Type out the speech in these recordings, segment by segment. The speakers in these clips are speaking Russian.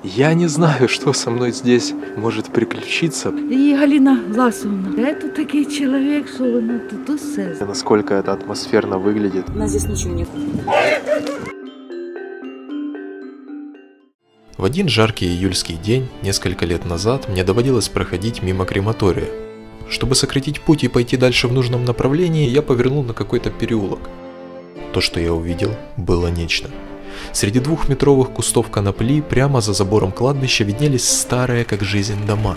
Я не знаю, что со мной здесь может приключиться, І Галина Власовна, це такий чоловік, що воно тут усе. насколько это атмосферно выглядит. У нас здесь ничего нет. В один жаркий июльский день, несколько лет назад, мне доводилось проходить мимо крематория. Чтобы сократить путь и пойти дальше в нужном направлении, я повернул на какой-то переулок. То, что я увидел, было нечто. Среди двухметровых кустов конопли прямо за забором кладбища виднелись старые как жизнь дома.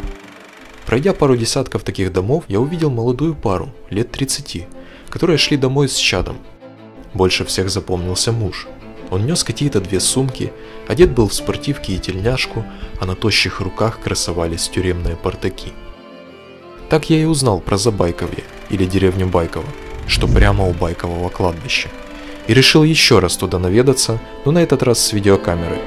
Пройдя пару десятков таких домов, я увидел молодую пару, лет 30, которые шли домой с чадом. Больше всех запомнился муж. Он нес какие-то 2 сумки, одет был в спортивки и тельняшку, а на тощих руках красовались тюремные портаки. Так я и узнал про Забайковье, или деревню Байково, что прямо у Байкового кладбища. И решил еще раз туда наведаться, но на этот раз с видеокамерой.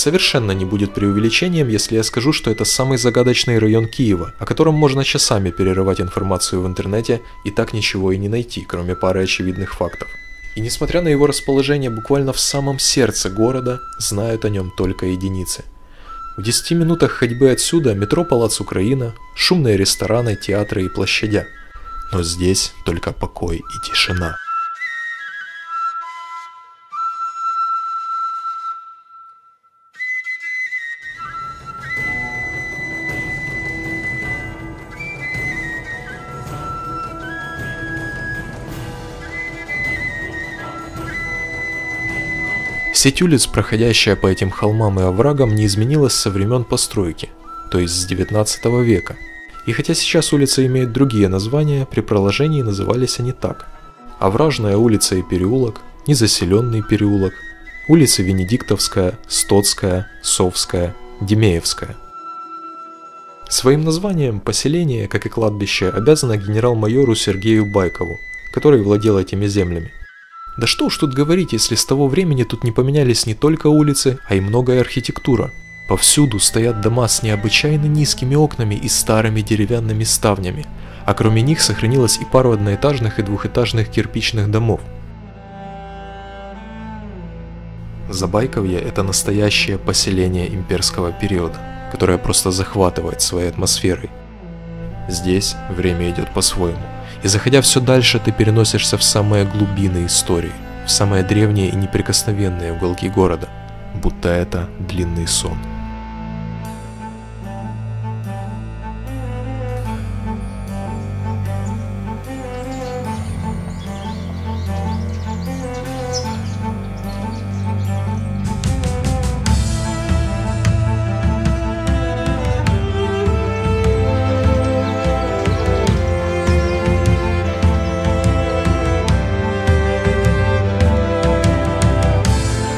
Совершенно не будет преувеличением, если я скажу, что это самый загадочный район Киева, о котором можно часами перерывать информацию в интернете и так ничего и не найти, кроме пары очевидных фактов. И несмотря на его расположение буквально в самом сердце города, знают о нем только единицы. В 10 минутах ходьбы отсюда метро Палац Украина, шумные рестораны, театры и площадя. Но здесь только покой и тишина. Сеть улиц, проходящая по этим холмам и оврагам, не изменилась со времен постройки, то есть с 19 века. И хотя сейчас улицы имеют другие названия, при проложении назывались они так: Овражная улица и переулок, Незаселенный переулок, улицы Венедиктовская, Стоцкая, Совская, Демеевская. Своим названием поселение, как и кладбище, обязано генерал-майору Сергею Байкову, который владел этими землями. Да что уж тут говорить, если с того времени тут не поменялись не только улицы, а и многое архитектура. Повсюду стоят дома с необычайно низкими окнами и старыми деревянными ставнями, а кроме них сохранилось и пару одноэтажных и двухэтажных кирпичных домов. Забайковье – это настоящее поселение имперского периода, которое просто захватывает своей атмосферой. Здесь время идет по-своему. И заходя все дальше, ты переносишься в самые глубины истории, в самые древние и неприкосновенные уголки города, будто это длинный сон.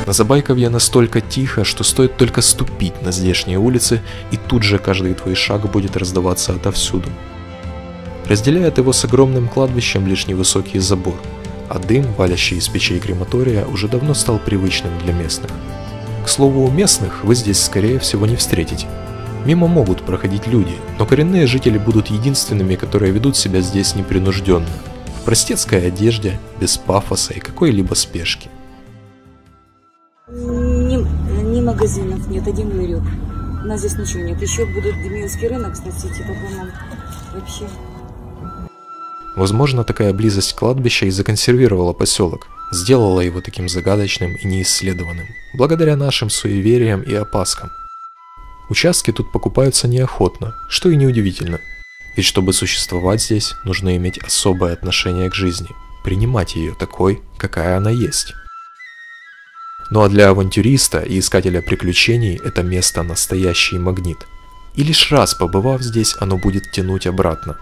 На Забайковье настолько тихо, что стоит только ступить на здешние улицы, и тут же каждый твой шаг будет раздаваться отовсюду. Разделяет его с огромным кладбищем лишь невысокий забор, а дым, валящий из печей крематория, уже давно стал привычным для местных. К слову, у местных вы здесь скорее всего не встретите. Мимо могут проходить люди, но коренные жители будут единственными, которые ведут себя здесь непринужденно, в простецкой одежде, без пафоса и какой-либо спешки. Ни магазинов нет, один ларек. У нас здесь ничего нет. Еще будет Демеевский рынок сносить, и по-моему вообще. Возможно, такая близость к кладбищу и законсервировала поселок, сделала его таким загадочным и неисследованным, благодаря нашим суевериям и опаскам. Участки тут покупаются неохотно, что и неудивительно. Ведь чтобы существовать здесь, нужно иметь особое отношение к жизни, принимать ее такой, какая она есть. Ну а для авантюриста и искателя приключений это место настоящий магнит. И лишь раз побывав здесь, оно будет тянуть обратно,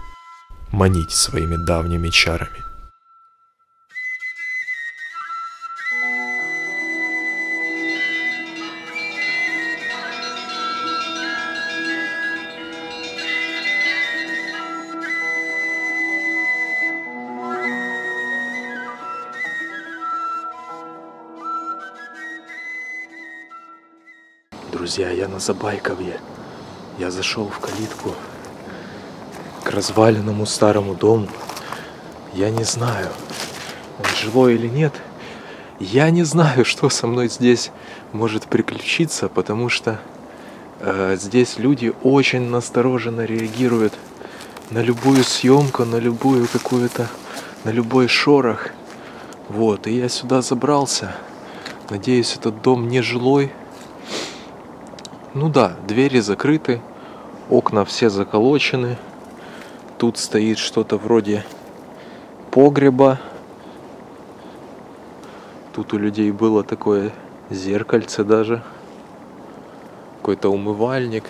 манить своими давними чарами. Друзья, я на Забайковье. Я зашел в калитку к разваленному старому дому. Я не знаю, он жилой или нет. Я не знаю, что со мной здесь может приключиться, потому что здесь люди очень настороженно реагируют на любую съемку, на любую какую-то, на любой шорох. Вот, и я сюда забрался. Надеюсь, этот дом не жилой. Ну да, двери закрыты, окна все заколочены. Тут стоит что-то вроде погреба. Тут у людей было такое зеркальце даже. Какой-то умывальник.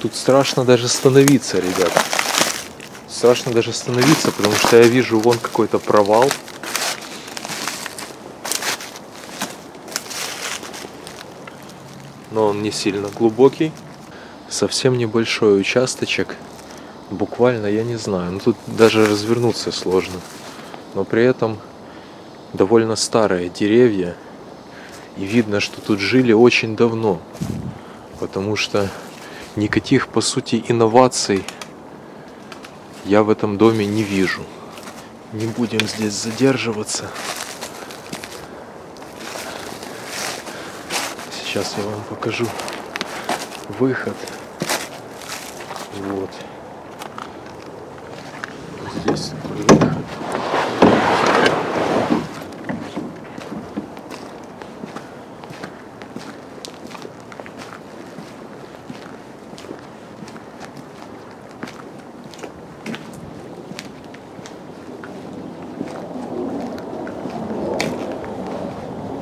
Тут страшно даже становиться, ребят. Страшно даже становиться, потому что я вижу вон какой-то провал. Но он не сильно глубокий. Совсем небольшой участочек. Буквально, я не знаю, тут даже развернуться сложно. Но при этом довольно старые деревья. И видно, что тут жили очень давно. Потому что никаких, по сути, инноваций я в этом доме не вижу. Не будем здесь задерживаться. Сейчас я вам покажу выход. Вот. Здесь выход.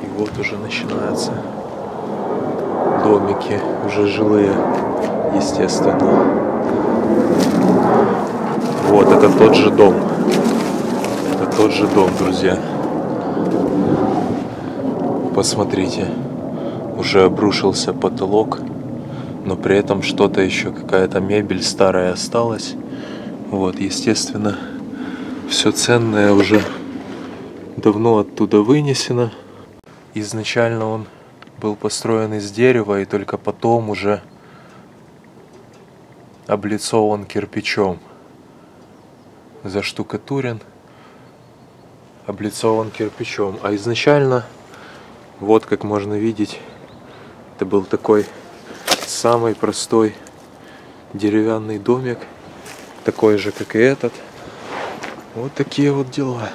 И вот уже начинаются домики, уже жилые, естественно. Вот, это тот же дом. Это тот же дом, друзья. Посмотрите, уже обрушился потолок, но при этом что-то еще, какая-то мебель старая осталась. Вот, естественно, все ценное уже давно оттуда вынесено. Изначально он был построен из дерева и только потом уже облицован кирпичом. Заштукатурен, облицован кирпичом. А изначально, вот как можно видеть, это был такой самый простой деревянный домик, такой же, как и этот. Вот такие вот дела.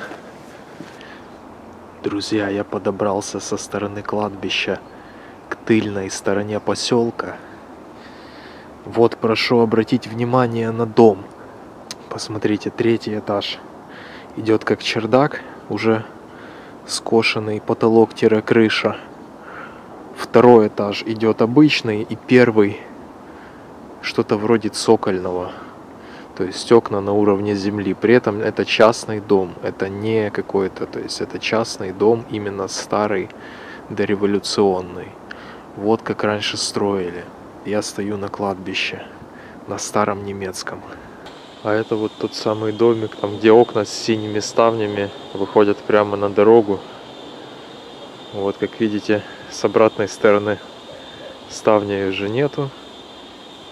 Друзья, я подобрался со стороны кладбища к тыльной стороне поселка. Вот, прошу обратить внимание на дом. Посмотрите, 3-й этаж идет как чердак, уже скошенный потолок-крыша. 2-й этаж идет обычный, и 1-й что-то вроде цокольного. То есть окна на уровне земли. При этом это частный дом, это не какой-то, то есть это частный дом, именно старый, дореволюционный. Вот как раньше строили. Я стою на кладбище, на старом немецком. А это вот тот самый домик, там где окна с синими ставнями выходят прямо на дорогу. Вот как видите, с обратной стороны ставня уже нету.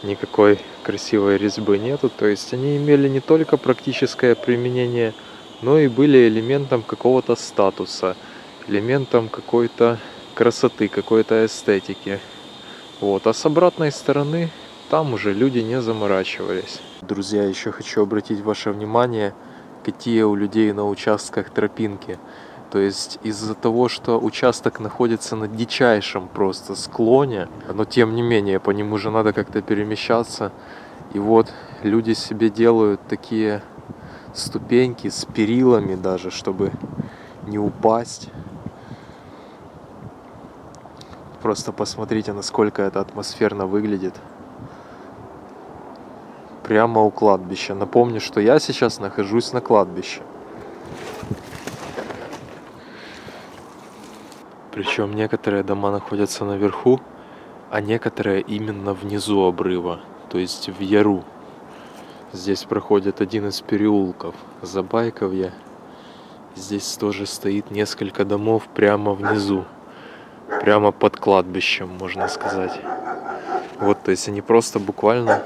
Никакой красивой резьбы нету. То есть они имели не только практическое применение, но и были элементом какого-то статуса, элементом какой-то красоты, какой-то эстетики. Вот. А с обратной стороны там уже люди не заморачивались. Друзья, еще хочу обратить ваше внимание, какие у людей на участках тропинки. То есть из-за того, что участок находится на дичайшем просто склоне, но тем не менее по нему же надо как-то перемещаться. И вот люди себе делают такие ступеньки с перилами даже, чтобы не упасть. Просто посмотрите, насколько это атмосферно выглядит. Прямо у кладбища. Напомню, что я сейчас нахожусь на кладбище. Причем некоторые дома находятся наверху, а некоторые именно внизу обрыва, то есть в яру. Здесь проходит один из переулков Забайковья. Здесь тоже стоит несколько домов прямо внизу. Прямо под кладбищем, можно сказать. Вот, то есть они просто буквально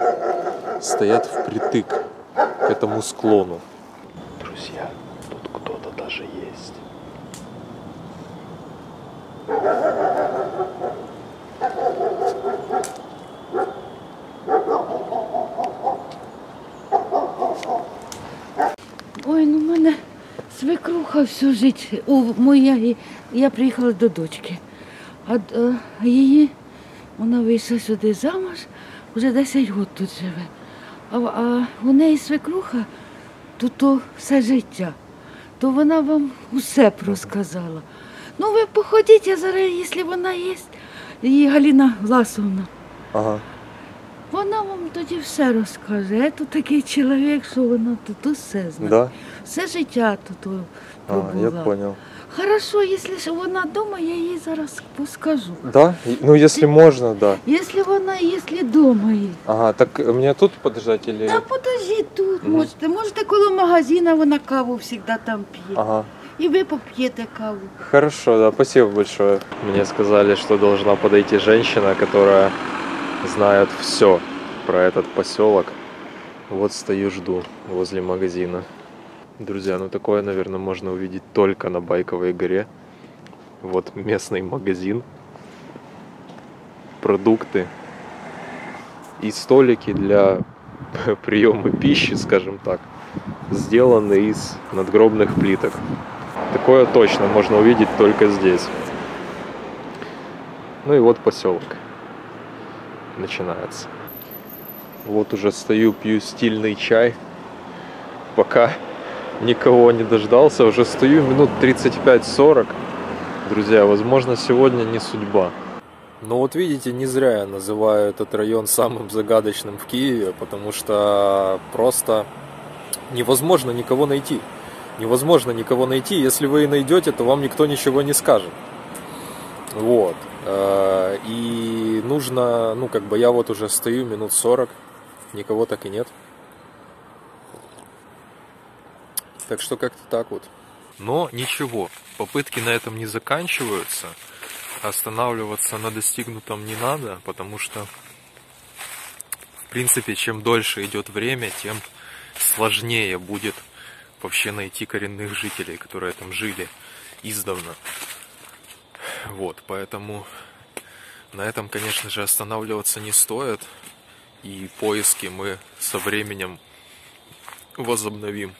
стоят впритык к этому склону. Друзья, тут кто-то даже есть. Ой, ну в мене свекруха всю життя. Я приїхала до дочки. А її, вона вийшла сюди замуж, вже 10 років тут живе. А у неї свекруха тут все життя. То вона вам усе розказала. Ну ви походіть, я зараз, якщо вона є, її Галина Власовна. Ага. Вона вам тоді все розкаже. Це такий чоловік, що вона тут усе знає. Да? Все життя тут побула. Я понял. Хорошо, якщо вона вдома, я їй зараз поскажу. Да? Ну, если можно, да. Якщо вона, якщо вдома є. Ага, так мне тут подождать или... Та подожди тут, можете коло магазина, вона каву завжди там п'є. Ага. І ви поп'єте каву. Хорошо, да, спасибо большое. Мне сказали, что должна подойти женщина, которая знает все про этот поселок. Вот стою, жду возле магазина. Друзья, ну такое, наверное, можно увидеть только на Байковой горе. Вот местный магазин. Продукты. И столики для приема пищи, скажем так, сделаны из надгробных плиток. Такое точно можно увидеть только здесь. Ну и вот поселок начинается. Вот уже стою, пью стильный чай. Пока никого не дождался, уже стою минут 35-40. Друзья, возможно, сегодня не судьба. Но вот видите, не зря я называю этот район самым загадочным в Киеве, потому что просто невозможно никого найти. Невозможно никого найти, если вы и найдете, то вам никто ничего не скажет. Вот. И нужно, ну как бы я вот уже стою минут 40, никого так и нет. Так что как-то так вот. Но ничего, попытки на этом не заканчиваются. Останавливаться на достигнутом не надо, потому что, в принципе, чем дольше идет время, тем сложнее будет вообще найти коренных жителей, которые там жили издавна. Вот, поэтому на этом, конечно же, останавливаться не стоит. И поиски мы со временем возобновим.